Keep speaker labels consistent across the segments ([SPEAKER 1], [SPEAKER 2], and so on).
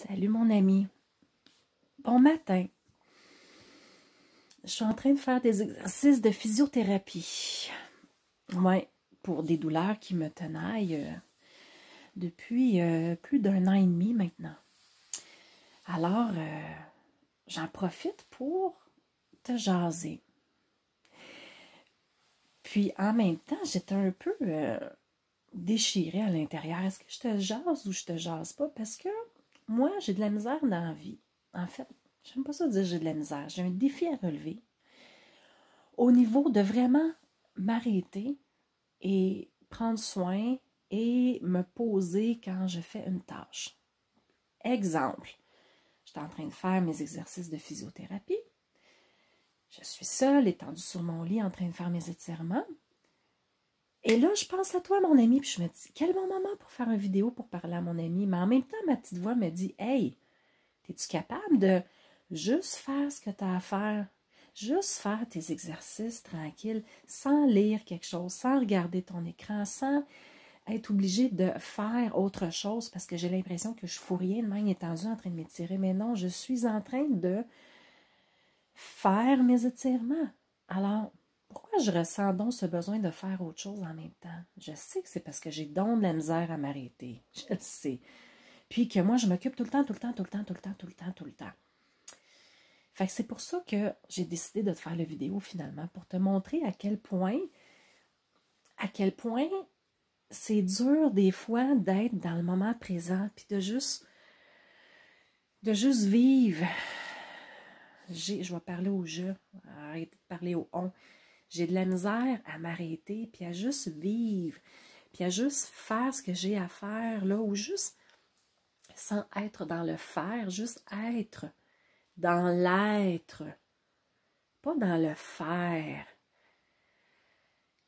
[SPEAKER 1] Salut mon ami. Bon matin. Je suis en train de faire des exercices de physiothérapie. Ouais, pour des douleurs qui me tenaillent depuis plus d'un an et demi maintenant. Alors, j'en profite pour te jaser. Puis en même temps, j'étais un peu déchirée à l'intérieur. Est-ce que je te jase ou je te jase pas? Parce que moi, j'ai de la misère dans la vie. En fait, j'aime pas ça dire j'ai de la misère. J'ai un défi à relever au niveau de vraiment m'arrêter et prendre soin et me poser quand je fais une tâche. Exemple, je suis en train de faire mes exercices de physiothérapie. Je suis seule, étendue sur mon lit, en train de faire mes étirements. Et là, je pense à toi, mon ami, puis je me dis, quel bon moment pour faire une vidéo pour parler à mon ami. Mais en même temps, ma petite voix me dit, hey, es-tu capable de juste faire ce que tu as à faire? Juste faire tes exercices tranquilles, sans lire quelque chose, sans regarder ton écran, sans être obligé de faire autre chose parce que j'ai l'impression que je ne fous rien de même étendue en train de m'étirer. Mais non, je suis en train de faire mes étirements. Alors, pourquoi je ressens donc ce besoin de faire autre chose en même temps? Je sais que c'est parce que j'ai donc de la misère à m'arrêter. Je le sais. Puis que moi, je m'occupe tout le temps, tout le temps, tout le temps, tout le temps, tout le temps, tout le temps. Fait que c'est pour ça que j'ai décidé de te faire la vidéo finalement, pour te montrer à quel point c'est dur des fois d'être dans le moment présent, puis de juste vivre. Je vais parler au je, arrêter de parler au on. J'ai de la misère à m'arrêter, puis à juste vivre, puis à juste faire ce que j'ai à faire, là, ou juste sans être dans le faire, juste être dans l'être, pas dans le faire.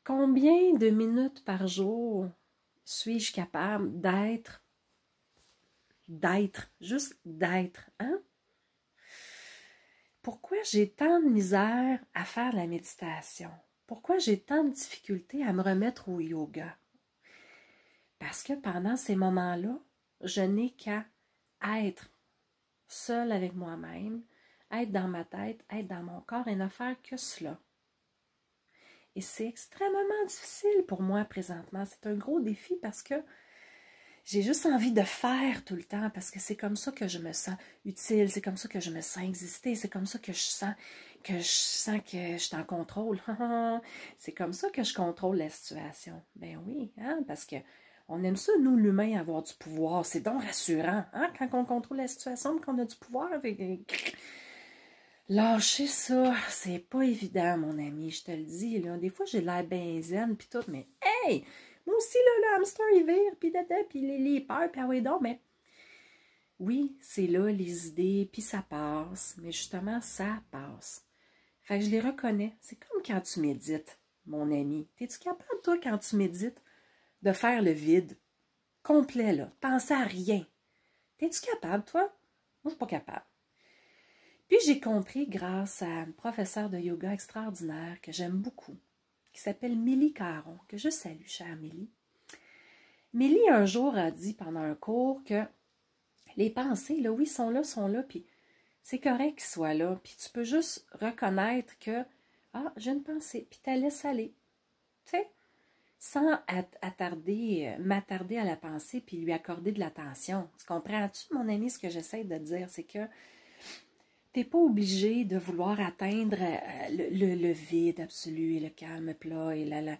[SPEAKER 1] Combien de minutes par jour suis-je capable juste d'être, hein? Pourquoi j'ai tant de misère à faire de la méditation? Pourquoi j'ai tant de difficultés à me remettre au yoga? Parce que pendant ces moments-là, je n'ai qu'à être seule avec moi-même, être dans ma tête, être dans mon corps et ne faire que cela. Et c'est extrêmement difficile pour moi présentement. C'est un gros défi parce que j'ai juste envie de faire tout le temps parce que c'est comme ça que je me sens utile, c'est comme ça que je me sens exister, c'est comme ça que je sens que je suis en contrôle. C'est comme ça que je contrôle la situation. Ben oui, hein, parce que on aime ça, nous, l'humain, avoir du pouvoir. C'est donc rassurant, hein, quand on contrôle la situation, qu'on a du pouvoir. Lâcher ça, c'est pas évident, mon ami, je te le dis. Là. Des fois, j'ai l'air ben zen, puis tout, mais hey! Moi aussi, là, le hamster, il vire, puis dada, puis les peurs, puis ah oui, donc, mais oui, c'est là, les idées, puis ça passe, mais justement, ça passe. Fait que je les reconnais. C'est comme quand tu médites, mon ami. T'es-tu capable, toi, quand tu médites, de faire le vide complet, là, penser à rien? T'es-tu capable, toi? Moi, je suis pas capable. Puis j'ai compris grâce à une professeure de yoga extraordinaire que j'aime beaucoup, qui s'appelle Milly Caron, que je salue, chère Milly. Milly, un jour, a dit pendant un cours que les pensées, là, oui, sont là, puis c'est correct qu'ils soient là, puis tu peux juste reconnaître que, ah, j'ai une pensée, puis tu la laisses aller, tu sais, sans m'attarder à la pensée, puis lui accorder de l'attention. Tu comprends-tu, mon ami, ce que j'essaie de dire, c'est que t'es pas obligé de vouloir atteindre le vide absolu et le calme plat et la...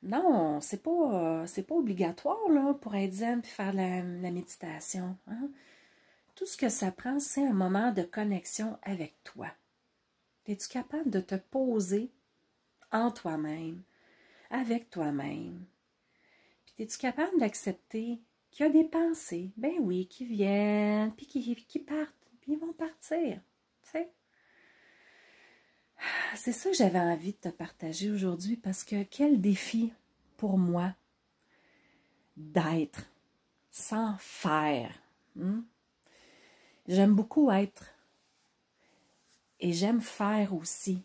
[SPEAKER 1] Non, c'est pas obligatoire là, pour être zen et faire la méditation. Hein? Tout ce que ça prend, c'est un moment de connexion avec toi. Es-tu capable de te poser en toi-même, avec toi-même? Puis es-tu capable d'accepter qu'il y a des pensées, ben oui, qui viennent, puis qui partent, puis ils vont partir, tu sais? C'est ça que j'avais envie de te partager aujourd'hui parce que quel défi pour moi d'être sans faire. Hein? J'aime beaucoup être et j'aime faire aussi.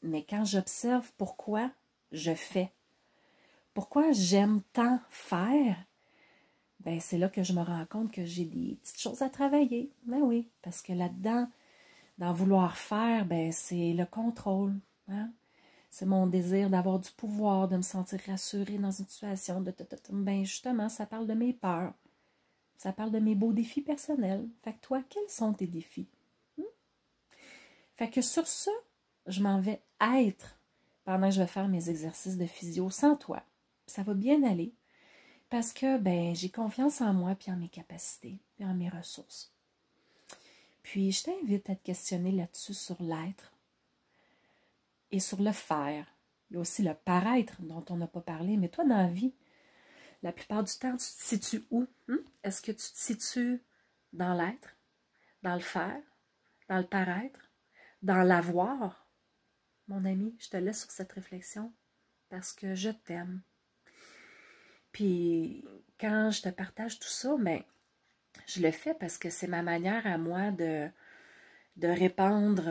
[SPEAKER 1] Mais quand j'observe pourquoi je fais, pourquoi j'aime tant faire, ben c'est là que je me rends compte que j'ai des petites choses à travailler. Ben oui, parce que là-dedans, dans vouloir faire, ben c'est le contrôle. Hein? C'est mon désir d'avoir du pouvoir, de me sentir rassurée dans une situation. Ben justement, ça parle de mes peurs. Ça parle de mes beaux défis personnels. Fait que toi, quels sont tes défis? Fait que sur ça, je m'en vais être pendant que je vais faire mes exercices de physio sans toi. Ça va bien aller parce que ben j'ai confiance en moi puis en mes capacités puis en mes ressources. Puis je t'invite à te questionner là-dessus sur l'être et sur le faire. Il y a aussi le paraître dont on n'a pas parlé, mais toi dans la vie, la plupart du temps, tu te situes où? Est-ce que tu te situes dans l'être, dans le faire, dans le paraître, dans l'avoir? Mon ami, je te laisse sur cette réflexion parce que je t'aime. Puis quand je te partage tout ça, ben, je le fais parce que c'est ma manière à moi de répandre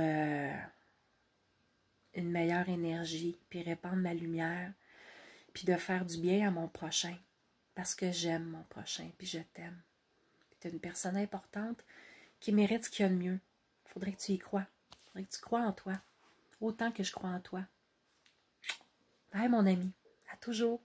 [SPEAKER 1] une meilleure énergie, puis répandre ma lumière, puis de faire du bien à mon prochain. Parce que j'aime mon prochain, puis je t'aime. Tu es une personne importante qui mérite ce qu'il y a de mieux. Il faudrait que tu y crois. Il faudrait que tu crois en toi, autant que je crois en toi. Bye mon ami, à toujours.